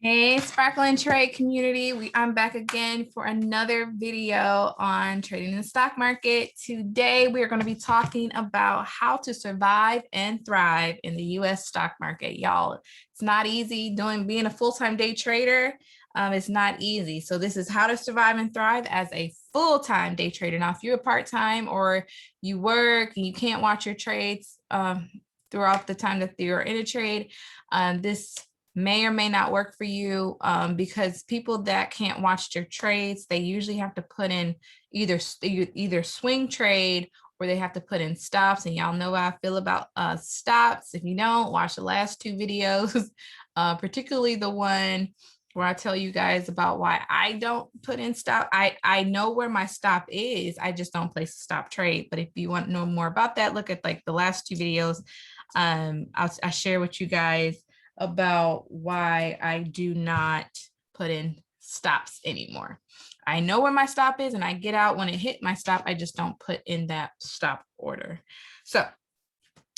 Hey, Sparkling Trade community. I'm back again for another video on trading in the stock market. Today, we are going to be talking about how to survive and thrive in the US stock market. Y'all, it's not easy being a full-time day trader. It's not easy. So this is how to survive and thrive as a full-time day trader. Now, if you're a part-time or you work and you can't watch your trades throughout the time that you're in a trade, this may or may not work for you because people that can't watch their trades, they usually have to put in either swing trade or they have to put in stops. And y'all know how I feel about stops. If you don't, watch the last two videos, particularly the one where I tell you guys about why I don't put in stop. I know where my stop is. I just don't place a stop trade. But if you want to know more about that, look at like the last two videos. I share with you guys about why I do not put in stops anymore. I know where my stop is and I get out when it hit my stop. I just don't put in that stop order. So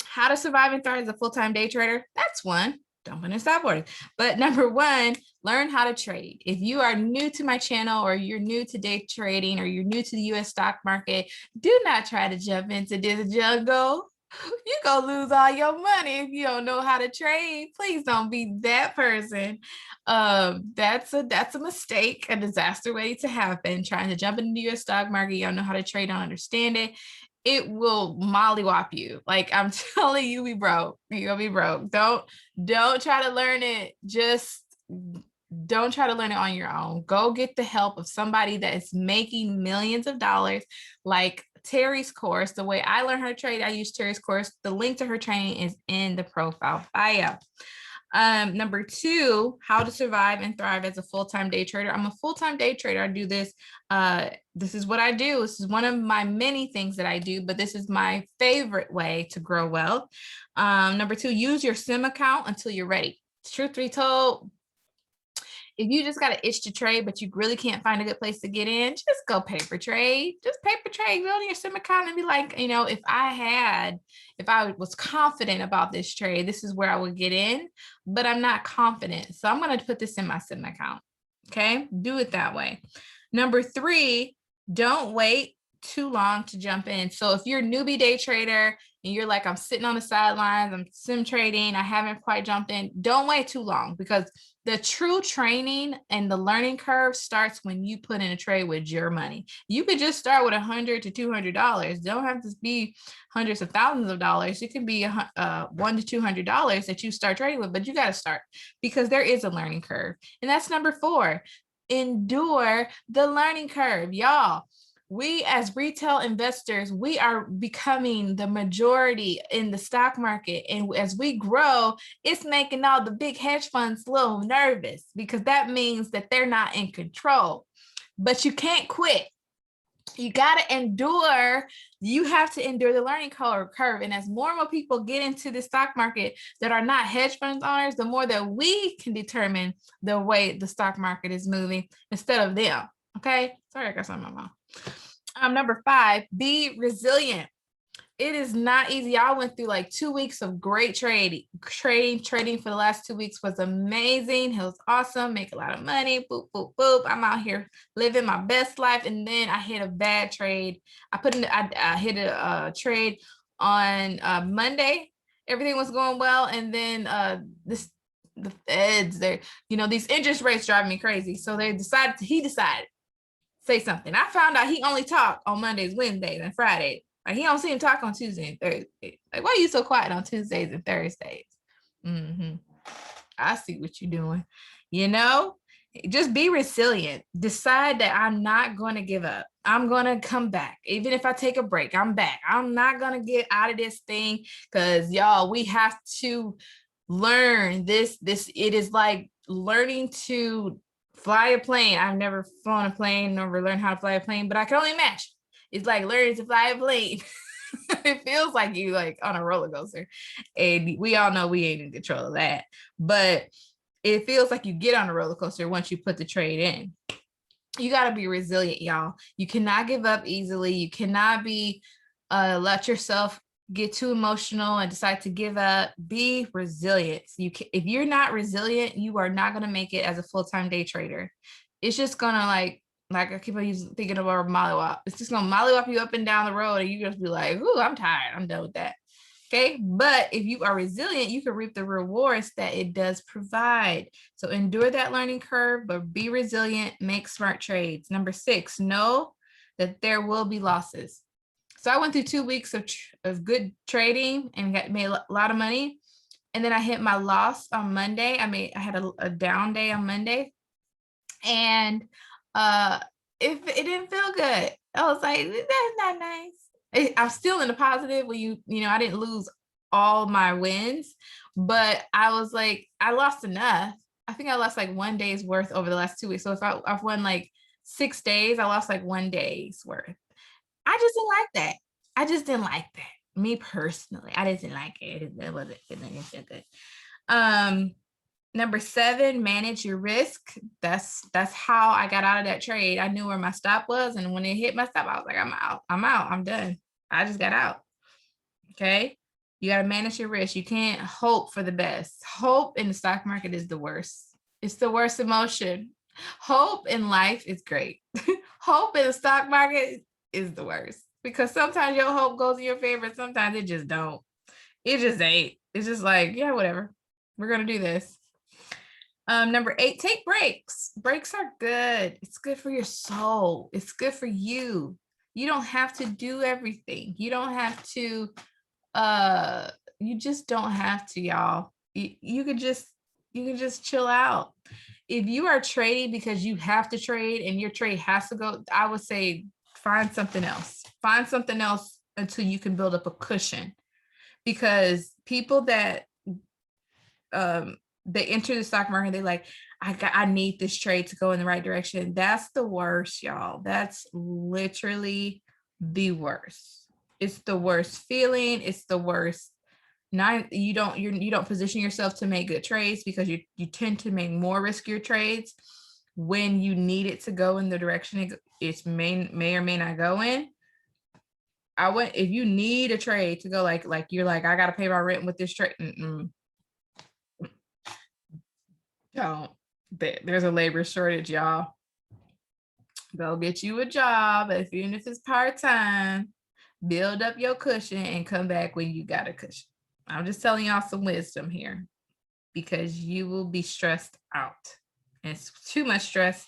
how to survive and thrive as a full-time day trader. That's one. Don't put in stop orders. But number one, learn how to trade. If you are new to my channel or you're new to day trading or you're new to the US stock market, do not try to jump into this jungle. You gonna lose all your money if you don't know how to trade. Please don't be that person. That's a mistake, a disaster waiting to happen. Trying to jump into the US stock market, you don't know how to trade, don't understand it. It will mollywop you. Like I'm telling you, be broke. You're gonna be broke. Don't try to learn it. Just don't try to learn it on your own. Go get the help of somebody that is making millions of dollars, like Teri's course. The way I learned how to trade, I use Teri's course. The link to her training is in the profile bio. Number two, how to survive and thrive as a full-time day trader. I'm a full-time day trader. I do this. This is what I do. This is one of my many things that I do, but this is my favorite way to grow wealth. Number two, use your sim account until you're ready. Truth be told, if you just got an itch to trade, but you really can't find a good place to get in, just go paper trade. Just paper trade, build your sim account and be like, you know, if I was confident about this trade, this is where I would get in, but I'm not confident. So I'm going to put this in my sim account. Okay. Do it that way. Number three, don't wait too long to jump in. So if you're a newbie day trader and you're like, I'm sitting on the sidelines, I'm sim trading, I haven't quite jumped in, don't wait too long, because the true training and the learning curve starts when you put in a trade with your money. You could just start with $100 to $200. Don't have to be hundreds of thousands of dollars. It can be $100 to $200 that you start trading with, but you got to start because there is a learning curve. And that's number four. Endure the learning curve, y'all. We as retail investors, we are becoming the majority in the stock market. And as we grow, it's making all the big hedge funds a little nervous because that means that they're not in control. But you can't quit. You got to endure. You have to endure the learning curve. And as more and more people get into the stock market that are not hedge funds owners, the more that we can determine the way the stock market is moving instead of them. Okay. Sorry, I got something in my mouth. Number five, be resilient. It is not easy. I went through like 2 weeks of great trading for the last 2 weeks was amazing. It was awesome. Make a lot of money. Boop, boop, boop. I'm out here living my best life. And then I hit a bad trade. I hit a trade on Monday. Everything was going well. And then the feds, these interest rates drive me crazy. So he decided say something. I found out he only talked on Mondays, Wednesdays, and Fridays. Like he don't see him talk on Tuesday and Thursday. Like, why are you so quiet on Tuesdays and Thursdays? I see what you're doing. Just be resilient. Decide that I'm not going to give up. I'm going to come back. Even if I take a break, I'm back. I'm not going to get out of this thing because y'all, we have to learn this. It is like learning to fly a plane. I've never flown a plane, never learned how to fly a plane, but I can only imagine. It's like learning to fly a plane. It feels like you like on a roller coaster. And we all know we ain't in control of that. But it feels like you get on a roller coaster once you put the trade in. You got to be resilient, y'all. You cannot give up easily. You cannot be let yourself get too emotional and decide to give up, be resilient. If you're not resilient, you are not going to make it as a full-time day trader. It's just going to like I keep on thinking about mollywop. It's just going to mollywop you up and down the road and you just be like, ooh, I'm tired. I'm done with that. Okay. But if you are resilient, you can reap the rewards that it does provide. So endure that learning curve, but be resilient, make smart trades. Number 6, know that there will be losses. So I went through 2 weeks of good trading and made a lot of money. And then I hit my loss on Monday. I had a down day on Monday. And it didn't feel good. I was like, that's not nice. I'm still in the positive when you know, I didn't lose all my wins, but I was like, I lost enough. I think I lost like 1 day's worth over the last 2 weeks. So if I've won like 6 days, I lost like 1 day's worth. I just didn't like that. I just didn't like that. Me personally, I just didn't like it. It didn't feel good. Number 7, manage your risk. That's how I got out of that trade. I knew where my stop was, and when it hit my stop, I was like, I'm done. I just got out. Okay. You got to manage your risk. You can't hope for the best. Hope in the stock market is the worst. It's the worst emotion. Hope in life is great. Hope in the stock market is the worst, because sometimes your hope goes in your favor. Sometimes it just don't. It just ain't. It's just like, yeah, whatever. We're going to do this. Number 8, take breaks. Breaks are good. It's good for your soul. It's good for you. You don't have to do everything. You don't have to, you just don't have to, y'all. You can just chill out. If you are trading because you have to trade and your trade has to go, I would say find something else. Find something else until you can build up a cushion. Because people that they enter the stock market, they like, I need this trade to go in the right direction. That's the worst, y'all. That's literally the worst. It's the worst feeling. It's the worst. You don't position yourself to make good trades, because you tend to make more riskier trades when you need it to go in the direction it may or may not go in. If you need a trade to go like you're like, I gotta pay my rent with this trade. Don't. There's a labor shortage, y'all. Go get you a job, even if it's part-time. Build up your cushion and come back when you got a cushion. I'm just telling y'all some wisdom here, because you will be stressed out. And it's too much stress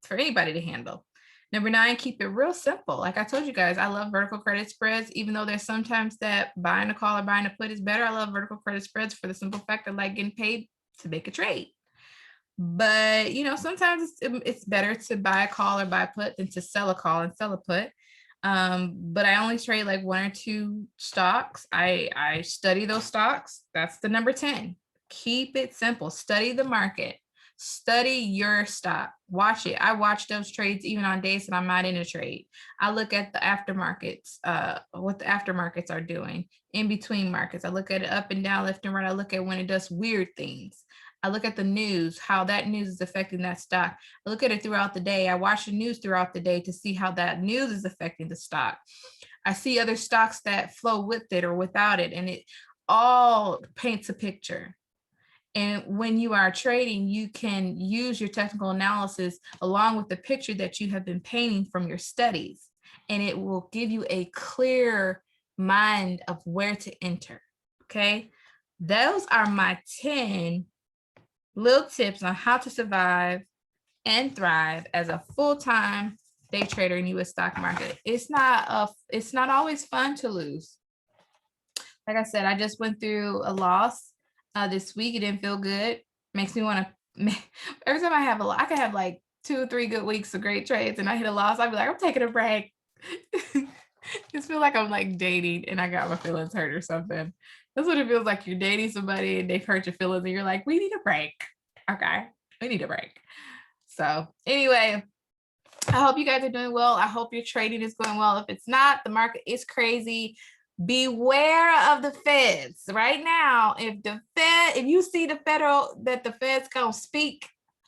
for anybody to handle. Number 9, keep it real simple. Like I told you guys, I love vertical credit spreads, even though there's sometimes that buying a call or buying a put is better. I love vertical credit spreads for the simple fact that like getting paid to make a trade. But, you know, sometimes it's better to buy a call or buy a put than to sell a call and sell a put. But I only trade like 1 or 2 stocks. I study those stocks. That's the number 10. Keep it simple. Study the market. Study your stock. Watch it. I watch those trades even on days that I'm not in a trade. I look at the aftermarkets, what the aftermarkets are doing in between markets. I look at it up and down, left and right. I look at when it does weird things. I look at the news, how that news is affecting that stock. I look at it throughout the day. I watch the news throughout the day to see how that news is affecting the stock. I see other stocks that flow with it or without it, and it all paints a picture. And when you are trading, you can use your technical analysis along with the picture that you have been painting from your studies, and it will give you a clear mind of where to enter. Okay, those are my 10 little tips on how to survive and thrive as a full-time day trader in U.S. stock market. It's not always fun to lose. Like I said, I just went through a loss this week. It didn't feel good. Makes me want to. Every time I have a loss, I can have like 2 or 3 good weeks of great trades, and I hit a loss, I'd be like, I'm taking a break. Just feel like I'm like dating and I got my feelings hurt or something. That's what it feels like. You're dating somebody and they've hurt your feelings and you're like, we need a break. Okay, we need a break. So anyway, I hope you guys are doing well. I hope your trading is going well. If it's not, the market is crazy. Beware of the feds right now. If you see the feds gonna speak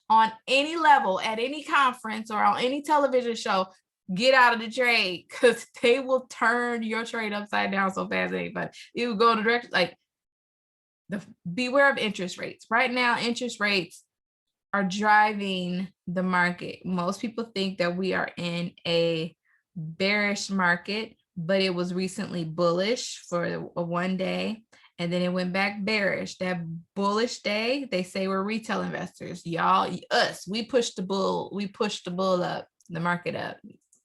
on any level at any conference or on any television show, get out of the trade because they will turn your trade upside down so fast. But it will go in the direction like beware of interest rates. Right now, interest rates are driving the market. Most people think that we are in a bearish market, but it was recently bullish for a 1 day. And then it went back bearish. That bullish day, they say we're retail investors. Y'all, us, we pushed the bull up, the market up.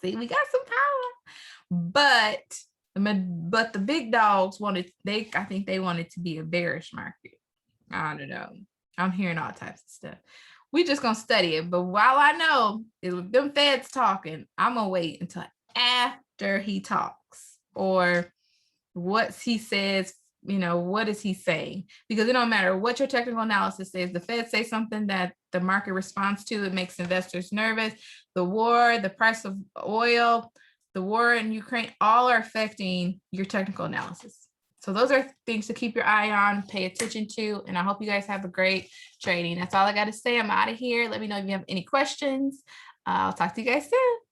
See, we got some power. But the big dogs I think they want it to be a bearish market. I don't know. I'm hearing all types of stuff. We just gonna study it. But while I know if them feds talking, I'm gonna wait until after he talks or what he says, what is he saying? Because it don't matter what your technical analysis says. The Fed say something that the market responds to, it makes investors nervous. The war, the price of oil, the war in Ukraine, all are affecting your technical analysis. So those are things to keep your eye on, pay attention to, and I hope you guys have a great trading. That's all I got to say. I'm out of here. Let me know if you have any questions. I'll talk to you guys soon.